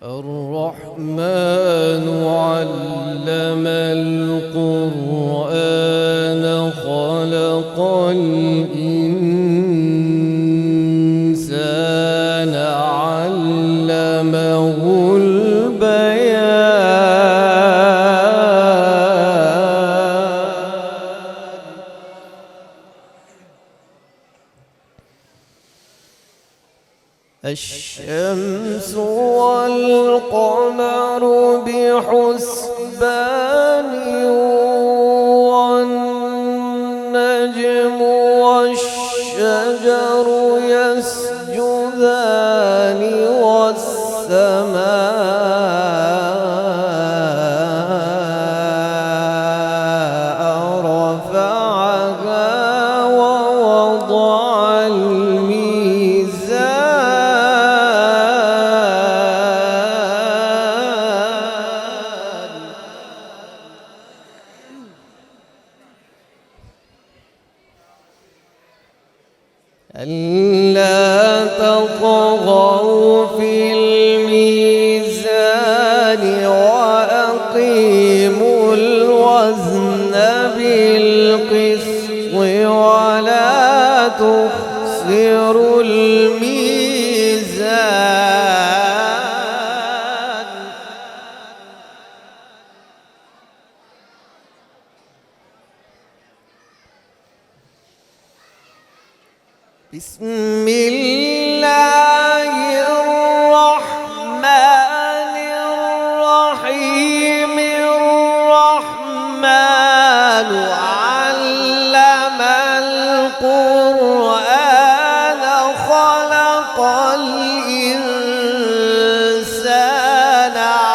الرحمن علم القرآن خلق الإنسان علمه الشمس والقمر بحسبان والنجم والشجر يسجدان والسماء رفعها ووضع ألا تطغوا في الميزان وأقيموا الوزن بالقسط ولا تخسروا الميزان. بسم الله الرحمن الرحيم. الرحمن علم القرآن خلق الإنسان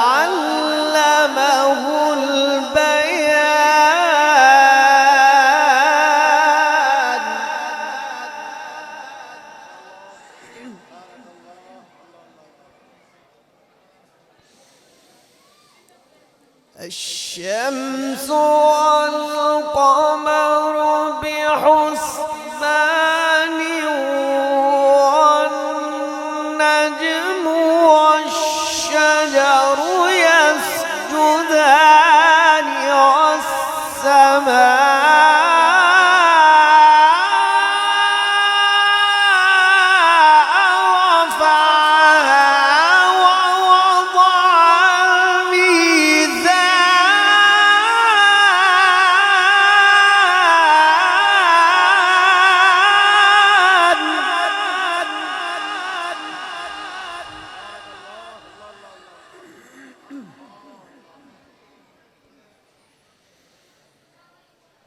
علمه البيان. الشمس والقمر بحسبان والنجم والشجر يسجدان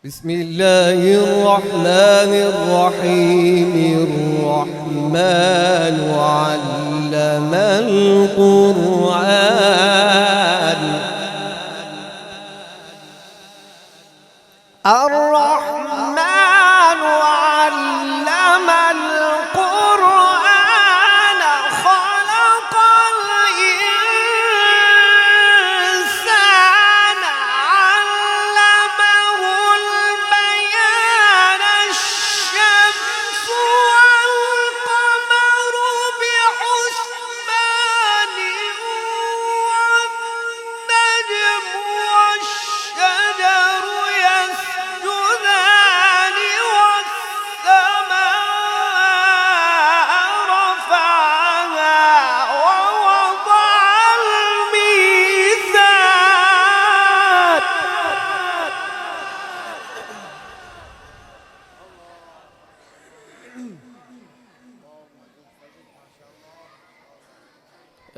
بسم الله الرحمن الرحيم. الرحمن علم القرآن. الرحمن علم القرآن خلق الإنسان علمه البيان. الشمس والقمر بحسبان والنجم والشجر يسجدان والسماء رفعها ووضع الميزان.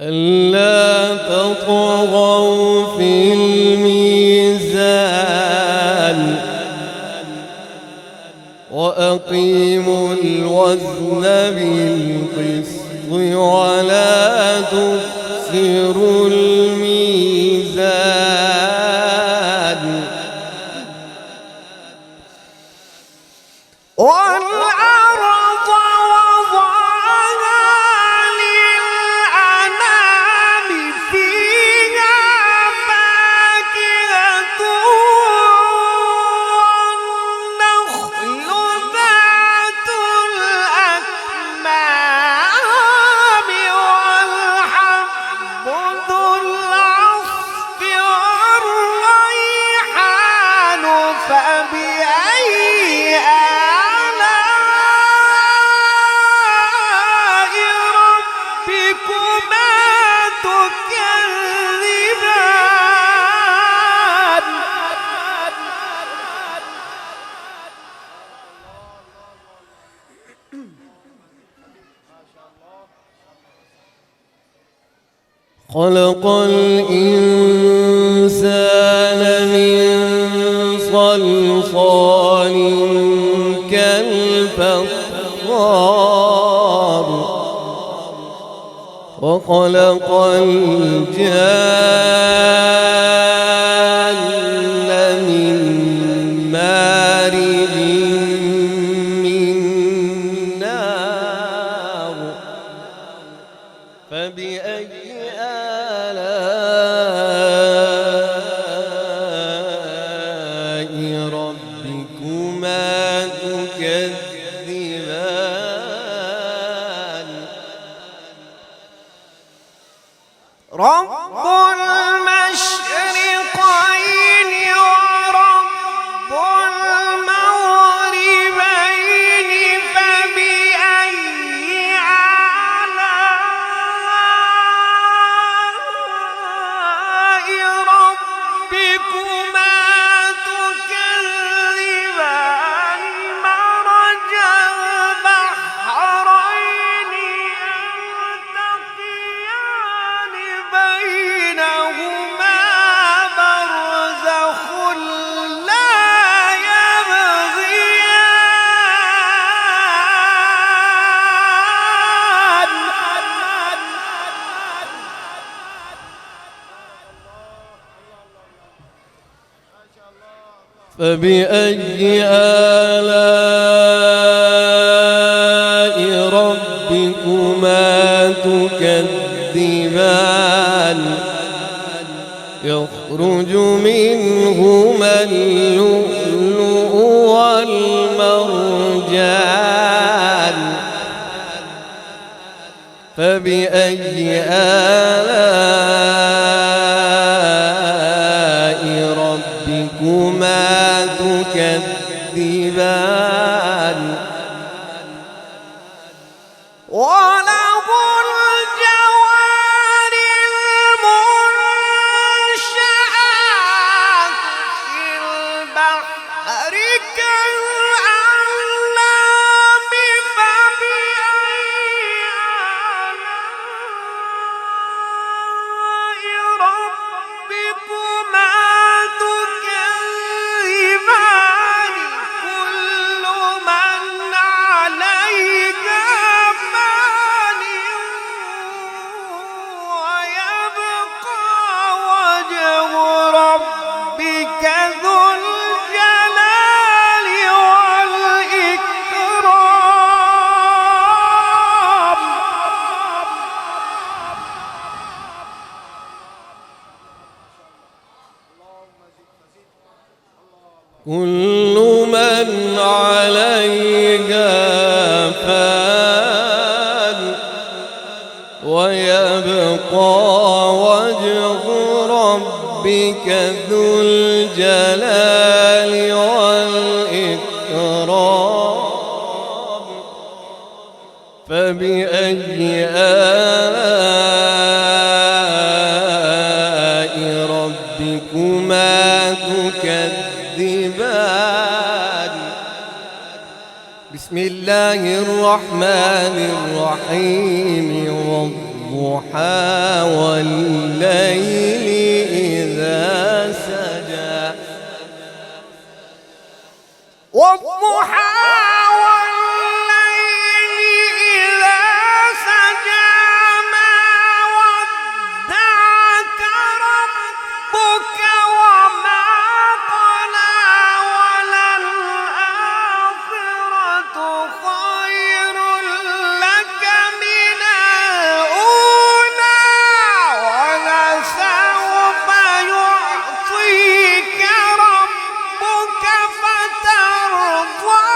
ألا تطغوا في الميزان وأقيموا الوزن بالقسط ولا تخسروا الميزان. والأرض وضعها للأنام فيها فاكهة والنخل ذات الأكمام والحب خلق الإنسان من صلصال كالفخار وخلق الجان من مارج من نار فبأي آلاء ربكما تكذبان رب المشرقين ورب المغربين فبأي آلاء ربكما تكذبان مرج البحرين يلتقيان بينهما برزخ لا يبغيان فبأي آلاء ربكما تكذبان يخرج منهما اللؤلؤ والمرجان فبأي آلاء ربكما تكذبان وله الجوار المنشآت في البحر كالأعلام فبأي آلاء ربكما تكذبان كل من عليها فان ويبقى وجه ربك ذو الجلال والإكرام كل من عليها فان ويبقى وجه ربك ذو الجلال والإكرام فبأي آلاء ربكما تكذبان بسم الله الرحمن الرحيم والضحى والليل إذا سجى والضحى والليل إذا سجى ما ودعك ربك وما قلى وللآخرة خير لك من الأولى ولسوف يعطيك ربك فترضى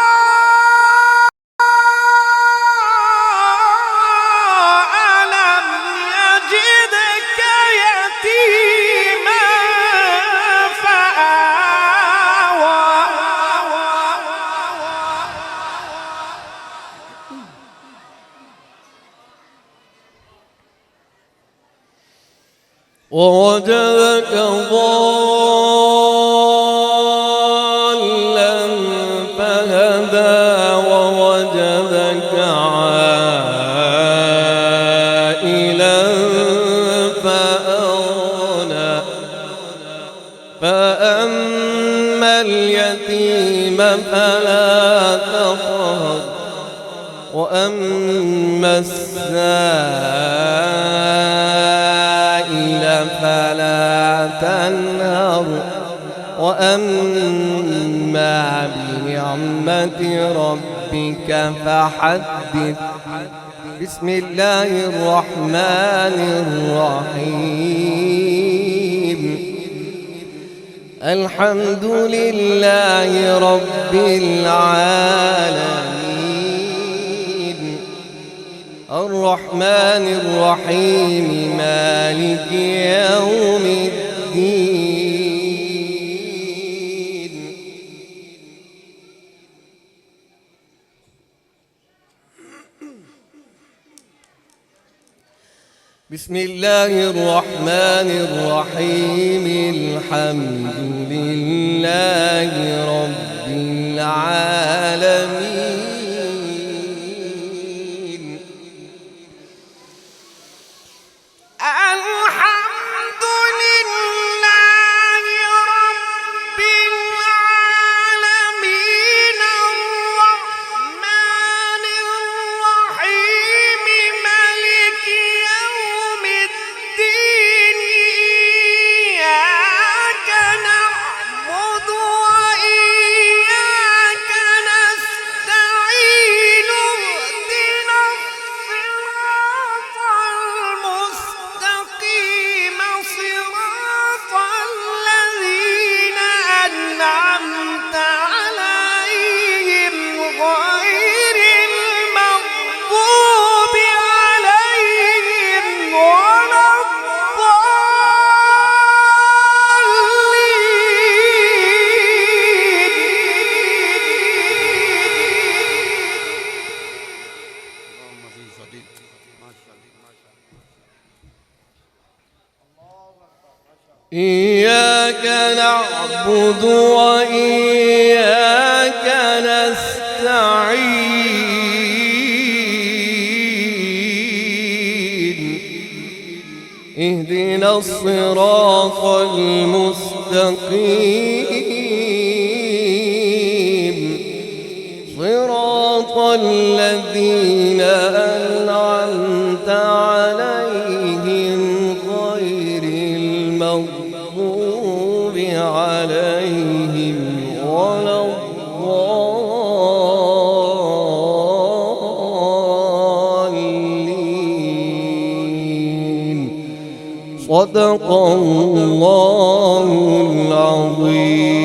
ألم يجدك يتيما فآوى ووجدك ضالا فهدى ووجدك عائلا فأغنى فأما اليتيم فلا تقهر وأما السائل فلا تنهر وأما بنعمة ربك فحدث. بسم الله الرحمن الرحيم. الحمد لله رب العالمين الرحمن الرحيم مالك يوم الدين. بسم الله الرحمن الرحيم الحمد لله رب العالمين. الحمد لله رب العالمين الرحمن الرحيم مالك يوم الدين. إياك نعبد وإياك نستعين. اهدنا الصراط المستقيم صراط الذين أنعمت عليهم غير المغضوب عليهم ولا إياك نعبد وإياك نستعين. اهدنا الصراط المستقيم صراط الذين أنعمت عليهم غير المغضوب عليهم ولا الضالين. صدق الله العظيم.